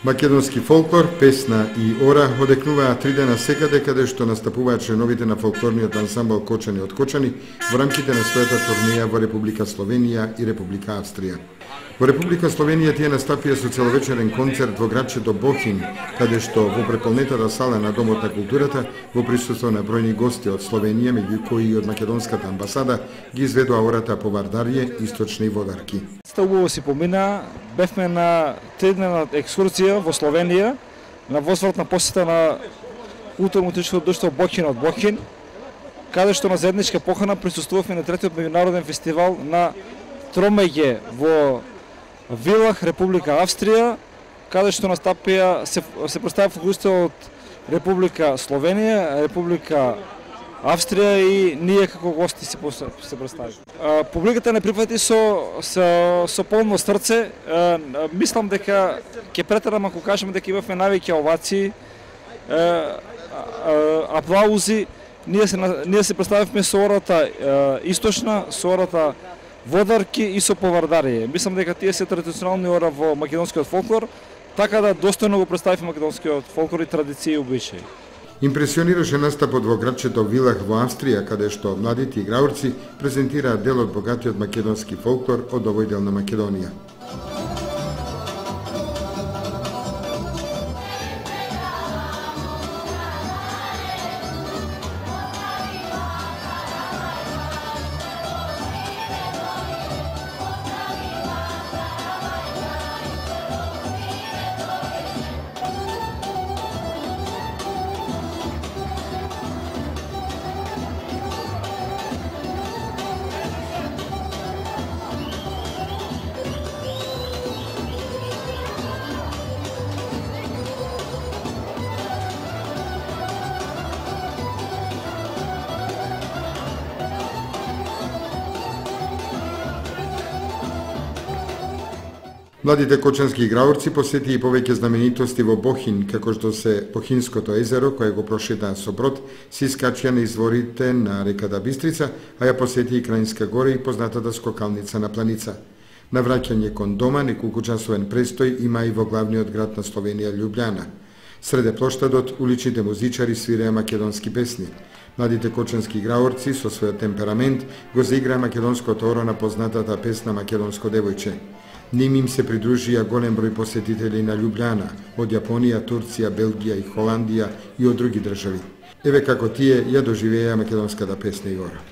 Македонски фолклор, песна и ора одекнуваат 3 дена секаде каде што настапуваат членовите на фолклорниот ансамбл Кочани од Кочани во рамките на својата турнеја во Република Словенија и Република Австрија. Во Република Словенија тие настапија со целовечерен концерт во градчето Бохин, каде што во преполнетата сала на Домот на културата, во присуство на бројни гости од Словенија, меѓу кои и од македонската амбасада, ги изведува ората по Вардарје, Источни Водарки. Убаво си помина, бевме на 3-дневна екскурзија во Словенија, на возвратна посета на културно-утичкото друштво Бохин од Бохин, каде што на заедничка похрана присуствувавме на третиот меѓународен фестивал на тромеѓе во Вилах, Република Австрија, каде што настапија се представи фокусите од Република Словенија, Република Австрија и ние како гости се представи. Публиката не прифати со полно срце. Мислам дека ќе претерам ако кажеме дека имавме највеќе овации, аплаузи. Ние се представивме со ората Источна, со ората Водарки и со Повардарје. Мислам дека тие се традиционални ора во македонскиот фолклор, така да достојно го представивме македонскиот фолклор и традиции и обичаи. Импресионираше настапот во градчето Вилах во Австрија, каде што младите играурци презентираат дел од богатиот македонски фолклор од овој дел на Македонија. Младите кочански играурци посетија и повеќе знаменитости во Бохин, како што се Бохинското езеро, кое го прошетаа со брод, се искачија на изворите на реката Бистрица, а ја посетија и Крајинска гора и познатата скокалница на Планица. На враќање кон дома, неколку часовен престој има и во главниот град на Словенија, Љубљана. Среде плоштадот, уличните музичари свиреа македонски песни. Младите кочански играурци со својот темперамент го заиграа македонското оро на познатата песна Македонско девојче. Ним им се придружија голем број посетители на Љубљана, од Јапонија, Турција, Белгија и Холандија и од други држави. Еве како тие ја доживеа македонската песна и ора.